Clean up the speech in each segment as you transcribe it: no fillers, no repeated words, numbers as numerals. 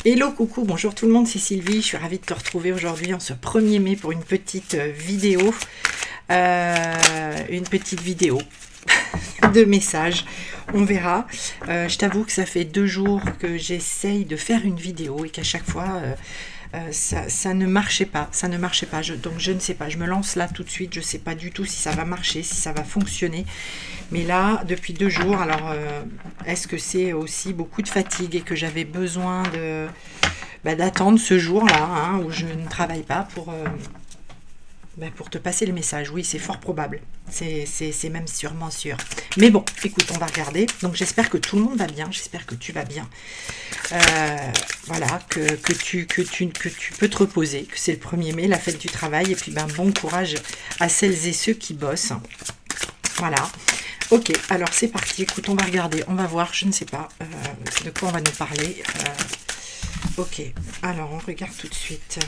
Hello, coucou, bonjour tout le monde, c'est Sylvie. Je suis ravie de te retrouver aujourd'hui en ce 1er mai pour une petite vidéo. De messages. On verra. Je t'avoue que ça fait 2 jours que j'essaye de faire une vidéo et qu'à chaque fois... ça ne marchait pas, donc je ne sais pas, je me lance là tout de suite, je ne sais pas du tout si ça va marcher, si ça va fonctionner, mais là, depuis 2 jours, alors, est-ce que c'est aussi beaucoup de fatigue et que j'avais besoin de d'attendre ce jour-là, hein, où je ne travaille pas pour te passer le message? Oui, c'est fort probable, c'est même sûrement sûr. Mais bon, écoute, on va regarder. Donc j'espère que tout le monde va bien, j'espère que tu vas bien. Voilà, que tu peux te reposer, que c'est le 1er mai, la fête du travail, et puis bon courage à celles et ceux qui bossent. Voilà. Ok, alors c'est parti, écoute, on va regarder, on va voir, je ne sais pas de quoi on va nous parler. Ok, alors on regarde tout de suite.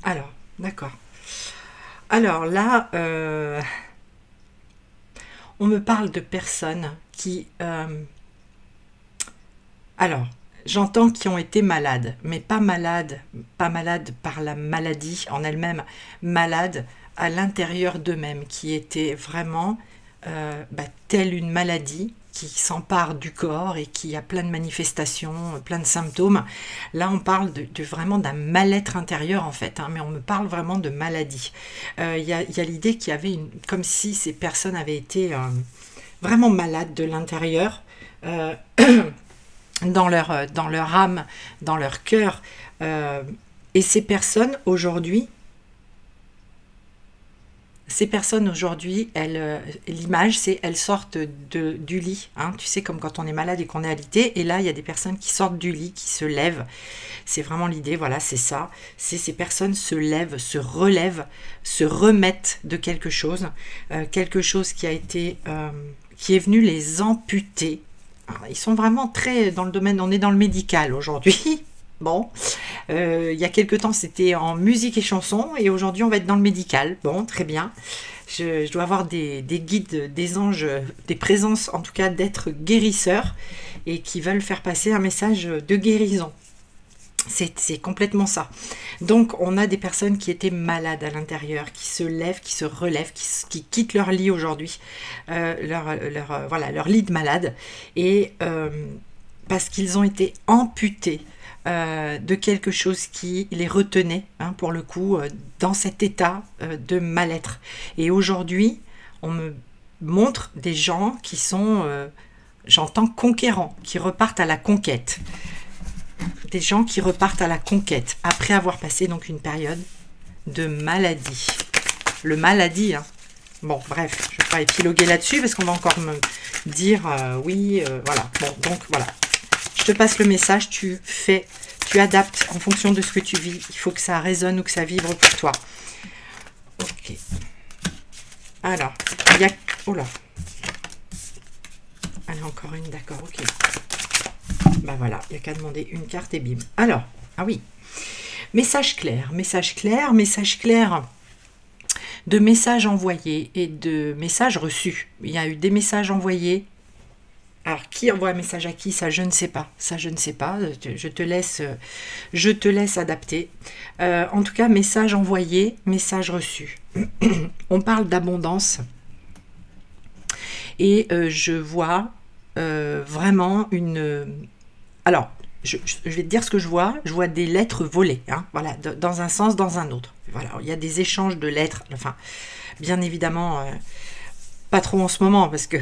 Alors, d'accord. Alors là, on me parle de personnes qui... alors, j'entends qui ont été malades, mais pas malades par la maladie en elle-même, malades à l'intérieur d'eux-mêmes, qui étaient vraiment telle une maladie qui s'empare du corps et qui a plein de manifestations, plein de symptômes. Là, on parle vraiment d'un mal-être intérieur, en fait, hein, mais on me parle vraiment de maladie. Il y a l'idée qu'il y avait comme si ces personnes avaient été vraiment malades de l'intérieur, dans leur âme, dans leur cœur. Et ces personnes, aujourd'hui, l'image, c'est elles sortent du lit. Hein, tu sais, comme quand on est malade et qu'on est alité. Et là, il y a des personnes qui sortent du lit, qui se lèvent. C'est vraiment l'idée, voilà, c'est ça. C'est ces personnes se lèvent, se relèvent, se remettent de quelque chose. Quelque chose qui a été... qui est venu les amputer. Alors, ils sont vraiment très dans le domaine... On est dans le médical aujourd'hui. Bon, il y a quelques temps c'était en musique et chanson et aujourd'hui on va être dans le médical. Bon, très bien. Je dois avoir des guides, des anges, des présences en tout cas d'êtres guérisseurs et qui veulent faire passer un message de guérison. C'est complètement ça. Donc on a des personnes qui étaient malades à l'intérieur, qui se lèvent, qui se relèvent, qui quittent leur lit aujourd'hui, leur lit de malade, et parce qu'ils ont été amputés de quelque chose qui les retenait, hein, pour le coup, dans cet état de mal-être. Et aujourd'hui, on me montre des gens qui sont, j'entends, conquérants, qui repartent à la conquête. Des gens qui repartent à la conquête, après avoir passé donc une période de maladie. Le maladie, hein. Bon, bref, je ne vais pas épiloguer là-dessus, parce qu'on va encore me dire, oui, voilà. Bon, donc, voilà. Je te passe le message, tu adaptes en fonction de ce que tu vis. Il faut que ça résonne ou que ça vibre pour toi. Ok. Alors, il y a... Oh là. Allez, encore une, d'accord, ok. Bah voilà, il n'y a qu'à demander une carte et bim. Alors, ah oui. Message clair, message clair, message clair. De messages envoyés et de messages reçus. Il y a eu des messages envoyés. Alors, qui envoie un message à qui? Ça, je ne sais pas. Ça, je ne sais pas. Je te laisse adapter. En tout cas, message envoyé, message reçu. On parle d'abondance. Et je vois vraiment une... Alors, je vais te dire ce que je vois. Je vois des lettres volées. Hein, voilà, dans un sens, dans un autre. Voilà, il y a des échanges de lettres. Enfin, bien évidemment, pas trop en ce moment, parce que...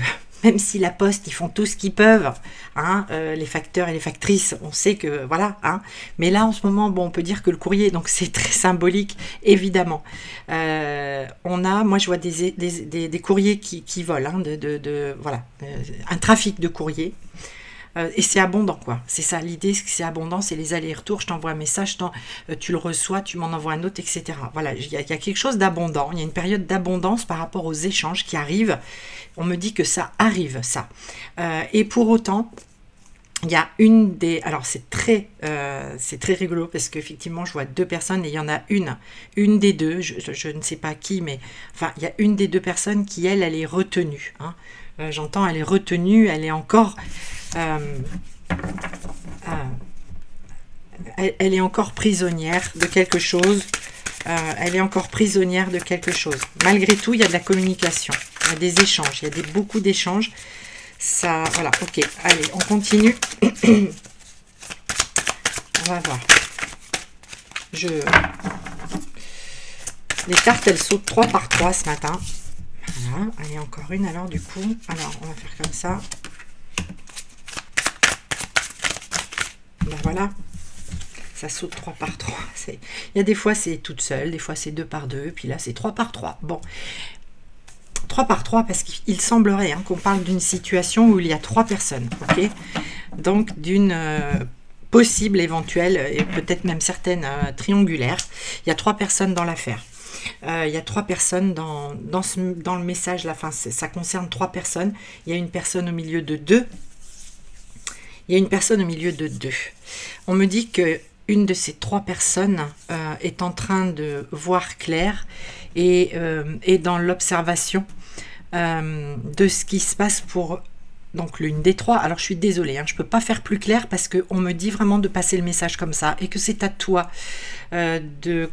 Même si la poste, ils font tout ce qu'ils peuvent, hein, les facteurs et les factrices, on sait que, voilà, hein, mais là, en ce moment, bon, on peut dire que le courrier, donc c'est très symbolique, évidemment. Moi, je vois des courriers qui volent, hein, voilà, un trafic de courriers, et c'est abondant, quoi. C'est ça, l'idée, c'est abondant, c'est les allers-retours, je t'envoie un message, tu le reçois, tu m'en envoies un autre, etc. Voilà, il y a quelque chose d'abondant, il y a une période d'abondance par rapport aux échanges qui arrivent. On me dit que ça arrive, ça. Et pour autant, Il y a une des... Alors, c'est très rigolo parce qu'effectivement, je vois deux personnes et il y en a une des deux, je ne sais pas qui, mais enfin, il y a une des deux personnes qui, elle est retenue. Hein. J'entends, elle est retenue, elle est encore... elle est encore prisonnière de quelque chose. Elle est encore prisonnière de quelque chose. Malgré tout, il y a de la communication. Il y a des échanges. Il y a beaucoup d'échanges. Ça, voilà, ok. Allez, on continue. On va voir. Les cartes, elles sautent 3 par 3 ce matin. Voilà. Allez, encore une alors du coup. Alors, on va faire comme ça. Ben voilà. Ça saute 3 par 3. Il y a des fois, c'est toute seule. Des fois, c'est 2 par 2. Puis là, c'est 3 par 3. Bon. 3 par 3 parce qu'il semblerait hein, qu'on parle d'une situation où il y a 3 personnes. Ok. Donc, d'une... possible, éventuelle, et peut-être même certaines triangulaires. Il y a 3 personnes dans l'affaire. Il y a 3 personnes dans le message. La fin, ça concerne 3 personnes. Il y a une personne au milieu de 2. Il y a une personne au milieu de 2. On me dit que une de ces 3 personnes est en train de voir clair et dans l'observation de ce qui se passe pour... Donc l'une des 3, alors je suis désolée, hein, je ne peux pas faire plus clair parce qu'on me dit vraiment de passer le message comme ça et que c'est à toi de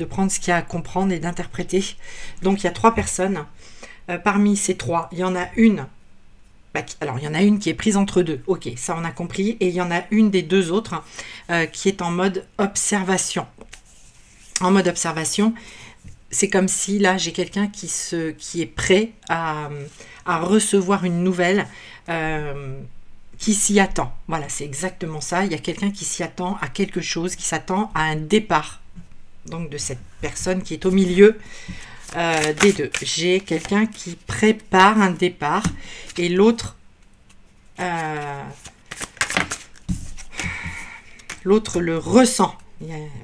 prendre ce qu'il y a à comprendre et d'interpréter. Donc il y a 3 personnes. Parmi ces 3, il y en a une, alors il y en a une qui est prise entre deux, ok, ça on a compris, et il y en a une des 2 autres qui est en mode observation. En mode observation, c'est comme si là j'ai quelqu'un qui est prêt à recevoir une nouvelle, qui s'y attend. Voilà, c'est exactement ça. Il y a quelqu'un qui s'y attend à quelque chose, qui s'attend à un départ. Donc de cette personne qui est au milieu des 2. J'ai quelqu'un qui prépare un départ et l'autre le ressent.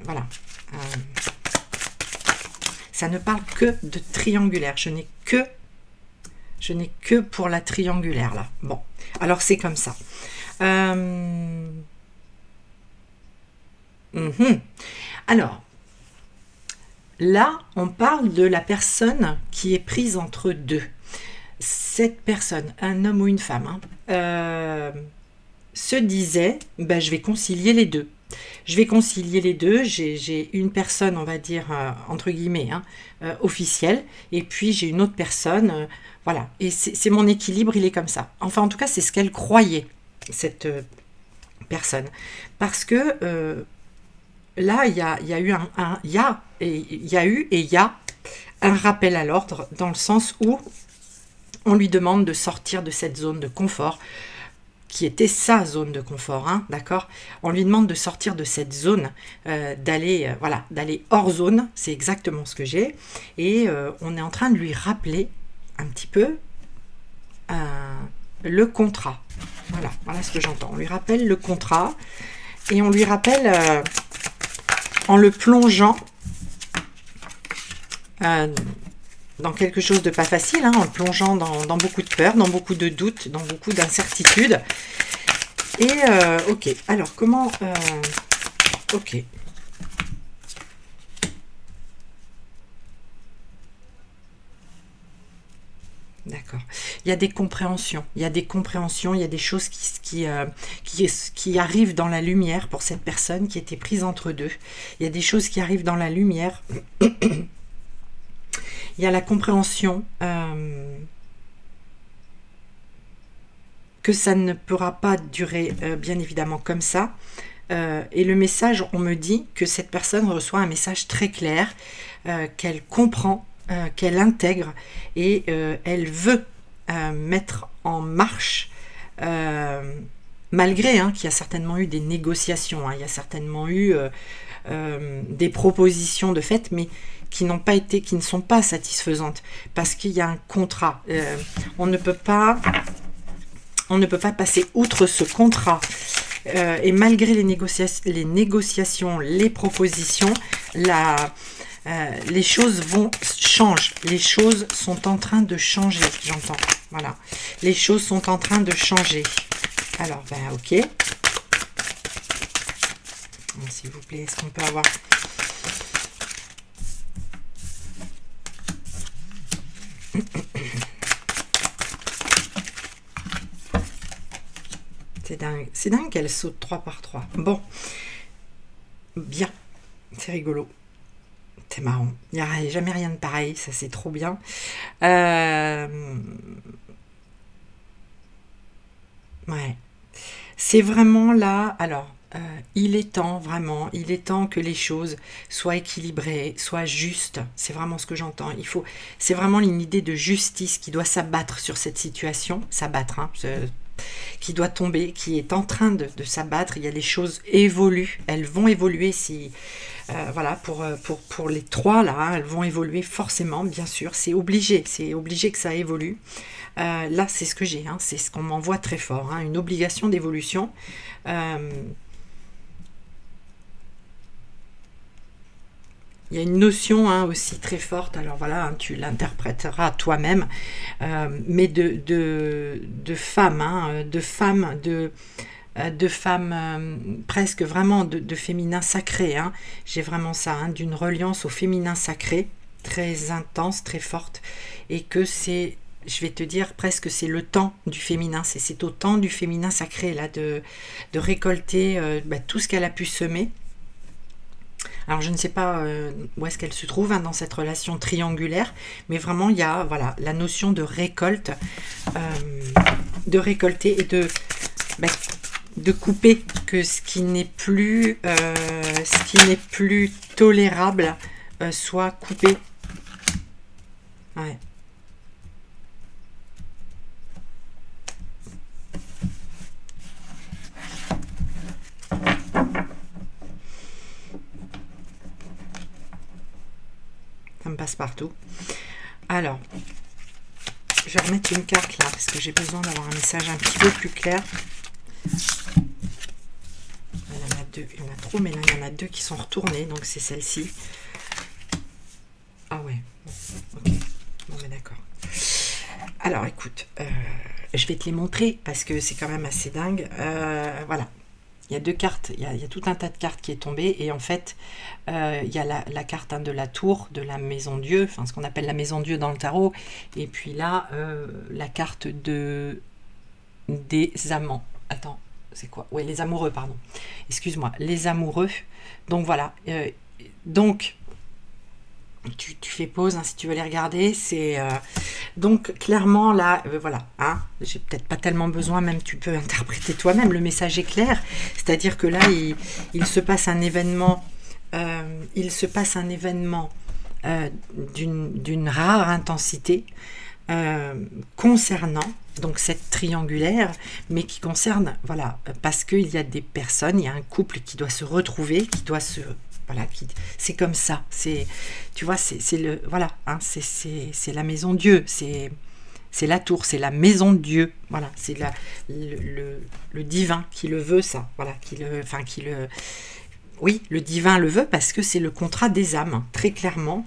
Voilà. Ça ne parle que de triangulaire. Je n'ai que pour la triangulaire là. Bon, alors c'est comme ça. Alors, là, on parle de la personne qui est prise entre 2. Cette personne, un homme ou une femme, hein, se disait, je vais concilier les 2. Je vais concilier les 2, j'ai une personne, on va dire, entre guillemets, hein, officielle, et puis j'ai une autre personne, voilà, et c'est mon équilibre, il est comme ça. Enfin, en tout cas, c'est ce qu'elle croyait, cette personne. Parce que là, il y a un rappel à l'ordre, dans le sens où on lui demande de sortir de cette zone de confort, qui était sa zone de confort, hein, d'accord? On lui demande de sortir de cette zone, d'aller hors zone, c'est exactement ce que j'ai, et on est en train de lui rappeler un petit peu le contrat. Voilà ce que j'entends. On lui rappelle le contrat, et on lui rappelle en le plongeant dans quelque chose de pas facile, hein, en le plongeant dans beaucoup de peur, dans beaucoup de doutes, dans beaucoup d'incertitudes. Et ok, alors comment... ok. D'accord. Il y a des compréhensions, il y a des choses qui arrivent dans la lumière pour cette personne qui était prise entre 2. Il y a des choses qui arrivent dans la lumière. Il y a la compréhension que ça ne pourra pas durer, bien évidemment, comme ça. Et le message, on me dit que cette personne reçoit un message très clair, qu'elle comprend, qu'elle intègre, et elle veut mettre en marche, malgré qu'il y a certainement eu des négociations, il y a certainement eu des propositions de fait, mais qui ne sont pas satisfaisantes, parce qu'il y a un contrat. On ne peut pas passer outre ce contrat. Et malgré les négociations, les propositions, les choses changent. Les choses sont en train de changer, j'entends. Voilà. Les choses sont en train de changer. Alors, ben ok. S'il vous plaît, est-ce qu'on peut avoir... C'est dingue qu'elle saute 3 par 3. Bon, bien, c'est rigolo. C'est marrant. Il n'y a jamais rien de pareil, ça c'est trop bien. Ouais. C'est vraiment là, alors... il est temps, vraiment, il est temps que les choses soient équilibrées, soient justes. C'est vraiment ce que j'entends. C'est vraiment une idée de justice qui doit s'abattre sur cette situation, s'abattre, hein, qui doit tomber, qui est en train de s'abattre. Il y a les choses évoluent, elles vont évoluer si, voilà, pour les trois là, hein, elles vont évoluer forcément, bien sûr. C'est obligé que ça évolue. Là, c'est ce que j'ai, hein, c'est ce qu'on m'envoie très fort, hein, une obligation d'évolution. Il y a une notion, hein, aussi très forte, alors voilà, hein, tu l'interpréteras toi-même, mais de femmes, hein, de femmes presque vraiment de féminin sacré. Hein. J'ai vraiment ça, hein, d'une reliance au féminin sacré, très intense, très forte, et que c'est, je vais te dire, presque c'est le temps du féminin, c'est au temps du féminin sacré, là, de récolter tout ce qu'elle a pu semer. Alors je ne sais pas où est-ce qu'elle se trouve, hein, dans cette relation triangulaire, mais vraiment il y a, voilà, la notion de récolte, de récolter et de couper, que ce qui n'est plus tolérable soit coupé. Ouais. Ça me passe partout. Alors, je vais remettre une carte là, parce que j'ai besoin d'avoir un message un petit peu plus clair. Il y en a deux, il y en a trop, mais là, il y en a deux qui sont retournées, donc c'est celle-ci. Ah ouais, bon, ok, bon, mais d'accord. Alors, écoute, je vais te les montrer, parce que c'est quand même assez dingue. Voilà. Il y a deux cartes, il y a tout un tas de cartes qui est tombé, et en fait, il y a la carte, hein, de la tour, de la maison Dieu, enfin ce qu'on appelle la maison Dieu dans le tarot, et puis là, la carte des amants. Attends, c'est quoi? Oui, les amoureux, pardon. Excuse-moi, les amoureux. Donc voilà, donc... Tu fais pause, hein, si tu veux les regarder. C'est donc clairement là, voilà, hein, j'ai peut-être pas tellement besoin, même tu peux interpréter toi-même, le message est clair, c'est-à-dire que là il se passe un événement, d'une rare intensité concernant donc cette triangulaire, mais qui concerne, voilà, parce qu'il y a des personnes, il y a un couple qui doit se retrouver, qui doit se... Voilà, c'est comme ça, c'est, tu vois, c'est le, voilà, hein, c'est la maison Dieu, c'est la tour, c'est la maison de Dieu, voilà, c'est le divin qui le veut, ça, voilà, oui, le divin le veut parce que c'est le contrat des âmes, très clairement.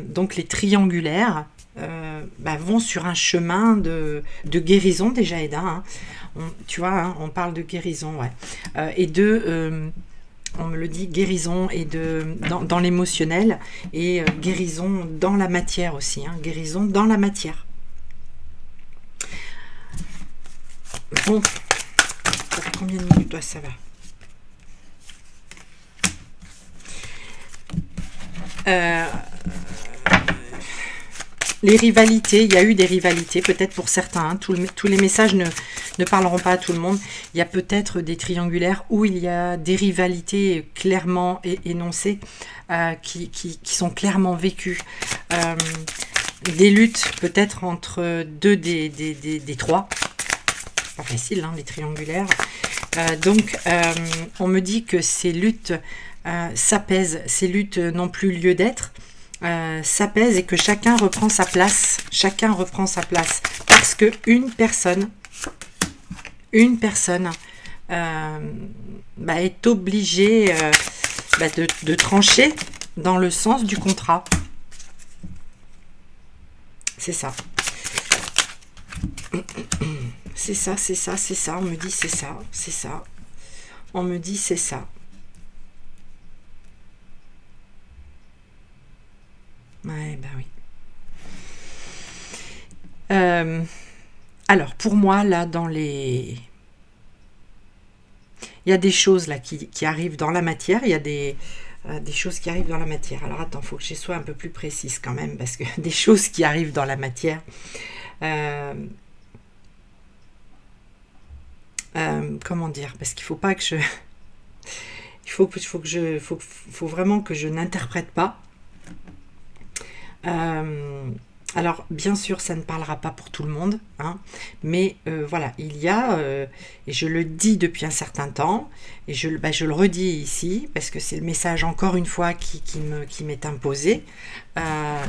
Donc les triangulaires vont sur un chemin de guérison déjà, Eda, hein. Tu vois, hein, on parle de guérison, ouais, et on me le dit, guérison et dans l'émotionnel, et guérison dans la matière aussi, hein, guérison dans la matière. Bon, ça fait combien de minutes? Toi, ça va. Les rivalités, il y a eu des rivalités, peut-être pour certains, hein, tous les messages ne parleront pas à tout le monde. Il y a peut-être des triangulaires où il y a des rivalités clairement énoncées, qui sont clairement vécues. Des luttes peut-être entre deux des trois. Pas facile, hein, les triangulaires. Donc, on me dit que ces luttes s'apaisent, ces luttes n'ont plus lieu d'être. S'apaise et que chacun reprend sa place, parce que une personne est obligée de trancher dans le sens du contrat. C'est ça. c'est ça, c'est ça, c'est ça. On me dit c'est ça, c'est ça. On me dit c'est ça. Ouais, ben oui. Alors, pour moi, là, dans les... Il y a des choses là qui arrivent dans la matière. Il y a des choses qui arrivent dans la matière. Alors, attends, il faut que je sois un peu plus précise quand même, parce que des choses qui arrivent dans la matière... comment dire? Parce qu'il faut pas que je... faut vraiment que je n'interprète pas. Alors, bien sûr, ça ne parlera pas pour tout le monde, hein, mais voilà, il y a, et je le dis depuis un certain temps, et je le redis ici, parce que c'est le message, encore une fois, qui m'est imposé,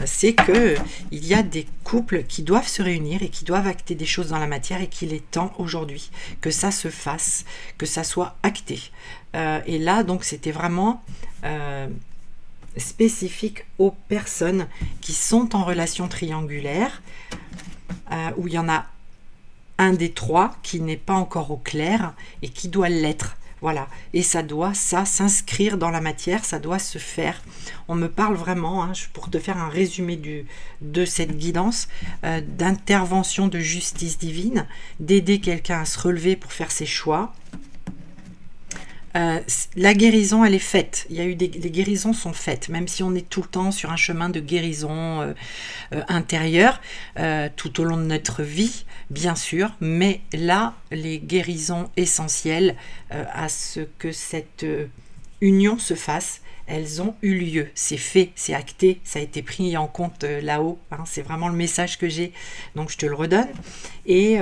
c'est que il y a des couples qui doivent se réunir et qui doivent acter des choses dans la matière, et qu'il est temps aujourd'hui que ça se fasse, que ça soit acté. Et là, donc, c'était vraiment... spécifique aux personnes qui sont en relation triangulaire, où il y en a un des trois qui n'est pas encore au clair et qui doit l'être. Voilà, et ça doit s'inscrire dans la matière, ça doit se faire. On me parle vraiment, hein, pour te faire un résumé de cette guidance, d'intervention de justice divine, d'aider quelqu'un à se relever pour faire ses choix. La guérison, elle est faite. Il y a eu les guérisons sont faites, même si on est tout le temps sur un chemin de guérison intérieure, tout au long de notre vie, bien sûr. Mais là, les guérisons essentielles à ce que cette union se fasse, elles ont eu lieu. C'est fait, c'est acté, ça a été pris en compte là-haut. Hein, c'est vraiment le message que j'ai. Donc, je te le redonne. Et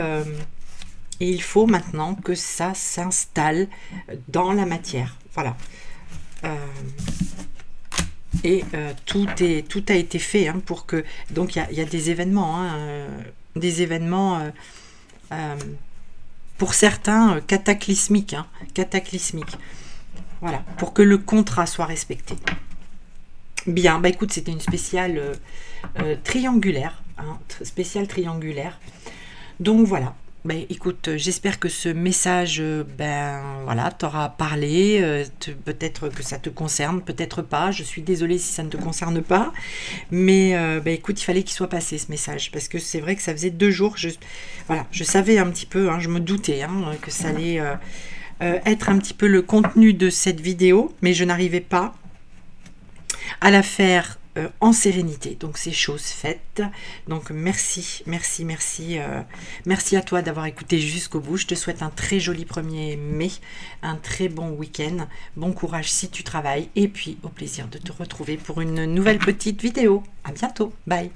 il faut maintenant que ça s'installe dans la matière. Voilà. Tout a été fait, hein, pour que... Donc, il y a des événements. Hein, des événements, pour certains, cataclysmiques. Hein, cataclysmiques. Voilà. Pour que le contrat soit respecté. Bien. Bah, écoute, c'était une spéciale triangulaire. Hein, spéciale triangulaire. Donc, voilà. Ben, écoute, j'espère que ce message, voilà, t'aura parlé, peut-être que ça te concerne, peut-être pas, je suis désolée si ça ne te concerne pas, mais écoute, il fallait qu'il soit passé ce message, parce que c'est vrai que ça faisait 2 jours, voilà, je savais un petit peu, hein, je me doutais, hein, que ça allait être un petit peu le contenu de cette vidéo, mais je n'arrivais pas à la faire en sérénité. Donc c'est chose faite. Donc merci, merci, merci. Merci à toi d'avoir écouté jusqu'au bout. Je te souhaite un très joli 1er mai, un très bon week-end. Bon courage si tu travailles. Et puis au plaisir de te retrouver pour une nouvelle petite vidéo. À bientôt. Bye.